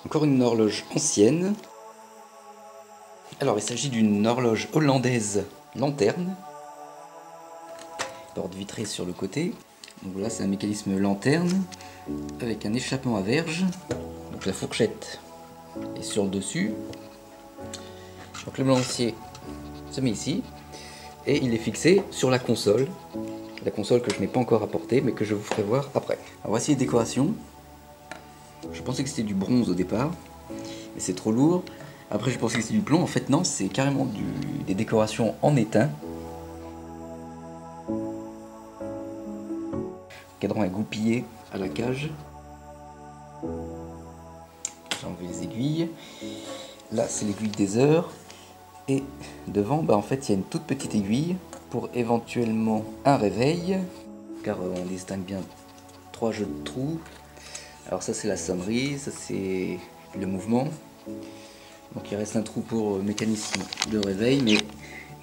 Encore une horloge ancienne. Alors il s'agit d'une horloge hollandaise lanterne. Porte vitrée sur le côté. Donc là c'est un mécanisme lanterne avec un échappement à verge. Donc la fourchette est sur le dessus. Donc le balancier se met ici et il est fixé sur la console. La console que je n'ai pas encore apportée mais que je vous ferai voir après. Alors voici les décorations. Je pensais que c'était du bronze au départ, mais c'est trop lourd. Après je pensais que c'était du plomb, en fait non, c'est carrément des décorations en étain. Le cadran est goupillé à la cage. J'ai enlevé les aiguilles. Là c'est l'aiguille des heures. Et devant, en fait il y a une toute petite aiguille pour éventuellement un réveil, car on distingue bien 3 jeux de trous. Alors ça c'est la sonnerie, ça c'est le mouvement. Donc il reste un trou pour mécanisme de réveil, mais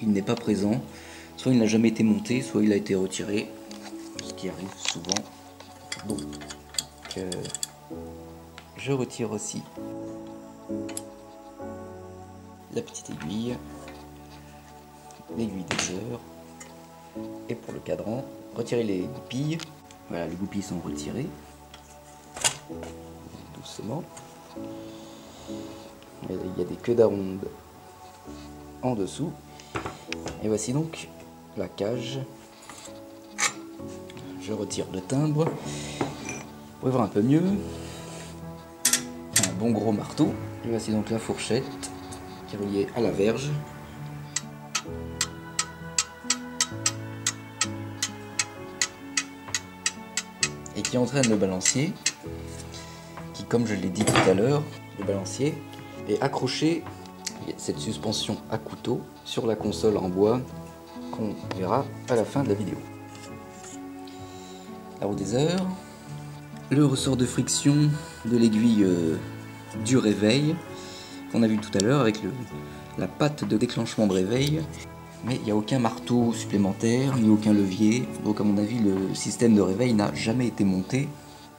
il n'est pas présent. Soit il n'a jamais été monté, soit il a été retiré, ce qui arrive souvent. Donc je retire aussi la petite aiguille, l'aiguille des heures, et pour le cadran, retirer les goupilles. Voilà, les goupilles sont retirées. Doucement. Il y a des queues d'aronde en dessous. Et voici donc la cage. Je retire le timbre. Pour y voir un peu mieux, un bon gros marteau. Et voici donc la fourchette qui est reliée à la verge. Et qui entraîne le balancier, qui, comme je l'ai dit tout à l'heure, le balancier est accroché, cette suspension à couteau, sur la console en bois qu'on verra à la fin de la vidéo. La roue des heures, le ressort de friction de l'aiguille du réveil qu'on a vu tout à l'heure avec la patte de déclenchement de réveil. Mais il n'y a aucun marteau supplémentaire, ni aucun levier, donc à mon avis le système de réveil n'a jamais été monté.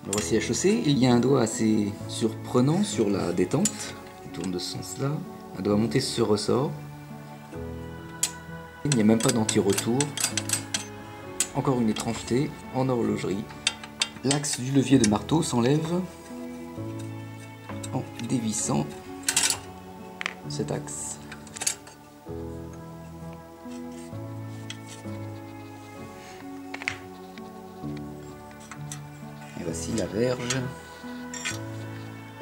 Alors voici la chaussée, il y a un doigt assez surprenant sur la détente, il tourne de ce sens-là, un doigt monté sur ce ressort. Il n'y a même pas d'anti-retour, encore une étrangeté en horlogerie. L'axe du levier de marteau s'enlève en dévissant cet axe. Et voici la verge.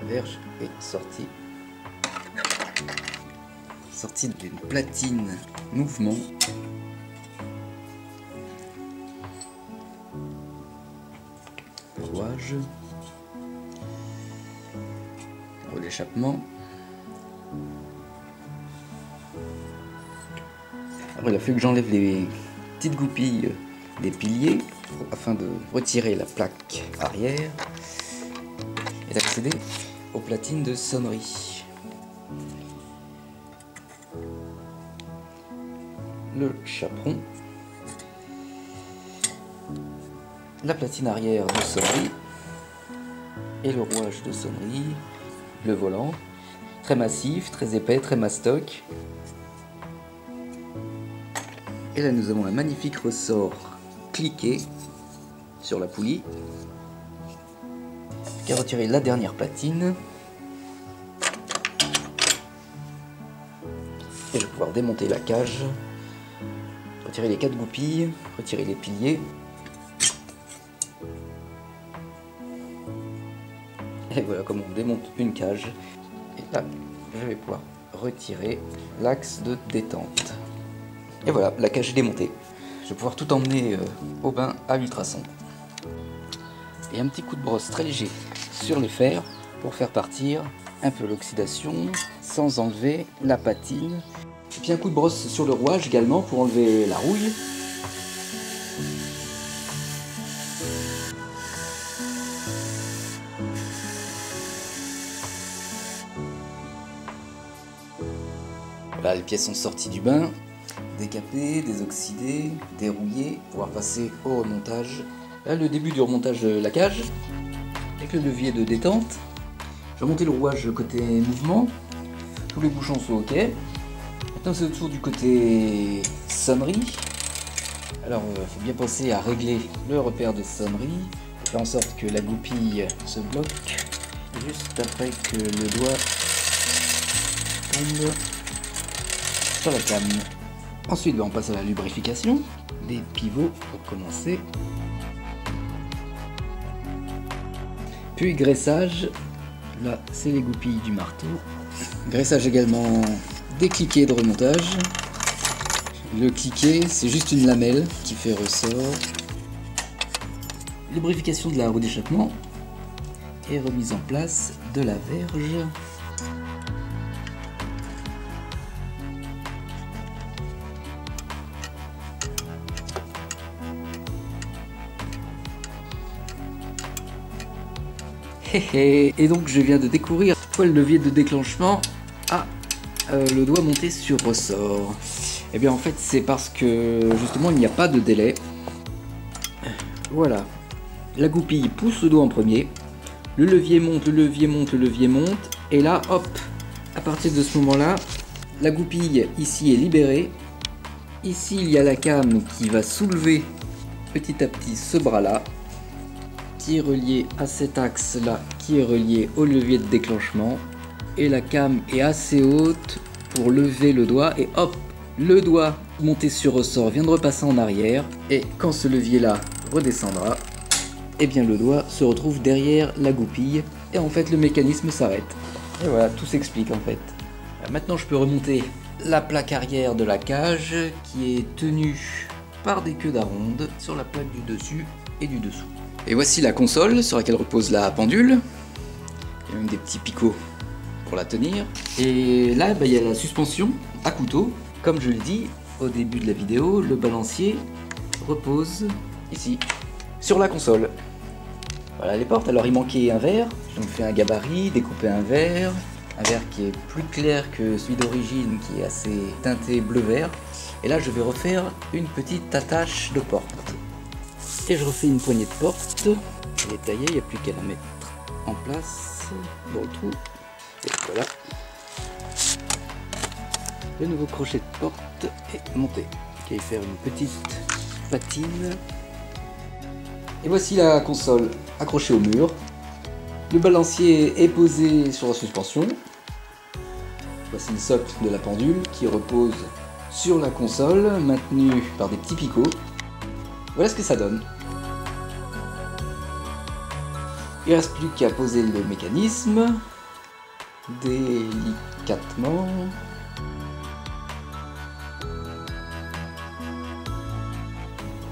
La verge est sortie d'une platine mouvement. Rouage. Pour l'échappement. Après il a fallu que j'enlève les petites goupilles des piliers afin de retirer la plaque arrière et d'accéder aux platines de sonnerie. Le chaperon, la platine arrière de sonnerie et le rouage de sonnerie, le volant, très massif, très épais, très mastoc. Et là nous avons un magnifique ressort cliqué sur la poulie qui a retiré la dernière platine. Et je vais pouvoir démonter la cage, retirer les 4 goupilles, retirer les piliers. Et voilà comment on démonte une cage. Et là, je vais pouvoir retirer l'axe de détente. Et voilà, la cage est démontée. Je vais pouvoir tout emmener au bain à ultrasons. Et un petit coup de brosse très léger sur les fers pour faire partir un peu l'oxydation sans enlever la patine. Et puis un coup de brosse sur le rouage également pour enlever la rouille. Voilà, les pièces sont sorties du bain, décapées, désoxydées, dérouillées, pour pouvoir passer au remontage. Là, le début du remontage de la cage, avec le levier de détente. J'ai remonté le rouage côté mouvement. Tous les bouchons sont ok. Maintenant c'est le tour du côté sonnerie. Alors il faut bien penser à régler le repère de sonnerie. Faire en sorte que la goupille se bloque juste après que le doigt tombe sur la came. Ensuite on passe à la lubrification des pivots pour commencer. Puis graissage, là c'est les goupilles du marteau. Graissage également des cliquets de remontage. Le cliquet c'est juste une lamelle qui fait ressort. Lubrification de la roue d'échappement et remise en place de la verge. Et donc je viens de découvrir pourquoi le levier de déclenchement a le doigt monté sur ressort. Et bien en fait c'est parce que justement il n'y a pas de délai. Voilà, la goupille pousse le doigt en premier, le levier monte, le levier monte, le levier monte, et là hop, à partir de ce moment là, la goupille ici est libérée. Ici il y a la came qui va soulever petit à petit ce bras là, qui est relié à cet axe là, qui est relié au levier de déclenchement, et la came est assez haute pour lever le doigt, et hop, le doigt monté sur ressort vient de repasser en arrière, et quand ce levier là redescendra, et bien le doigt se retrouve derrière la goupille, et en fait le mécanisme s'arrête. Et voilà, tout s'explique en fait. Maintenant je peux remonter la plaque arrière de la cage, qui est tenue par des queues d'aronde sur la plaque du dessus et du dessous. Et voici la console sur laquelle repose la pendule. Il y a même des petits picots pour la tenir. Et là, il y a la suspension à couteau. Comme je le dis au début de la vidéo, le balancier repose ici, sur la console. Voilà les portes. Alors il manquait un verre. J'ai fait un gabarit, découpé un verre qui est plus clair que celui d'origine, qui est assez teinté bleu-vert. Et là, je vais refaire une petite attache de porte. Et je refais une poignée de porte. Elle est taillée, il n'y a plus qu'à la mettre en place dans le trou. Et voilà. Le nouveau crochet de porte est monté. Je vais faire une petite patine. Et voici la console accrochée au mur. Le balancier est posé sur la suspension. Voici le socle de la pendule qui repose sur la console, maintenu par des petits picots. Voilà ce que ça donne. Il ne reste plus qu'à poser le mécanisme délicatement.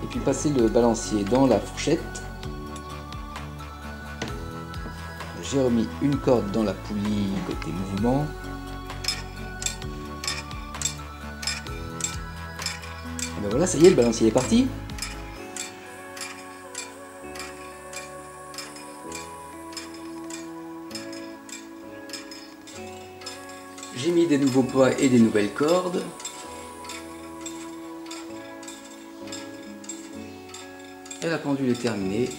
Et puis passer le balancier dans la fourchette. J'ai remis une corde dans la poulie côté mouvement. Et ben voilà, ça y est, le balancier est parti. J'ai mis des nouveaux poids et des nouvelles cordes. Et la pendule est terminée.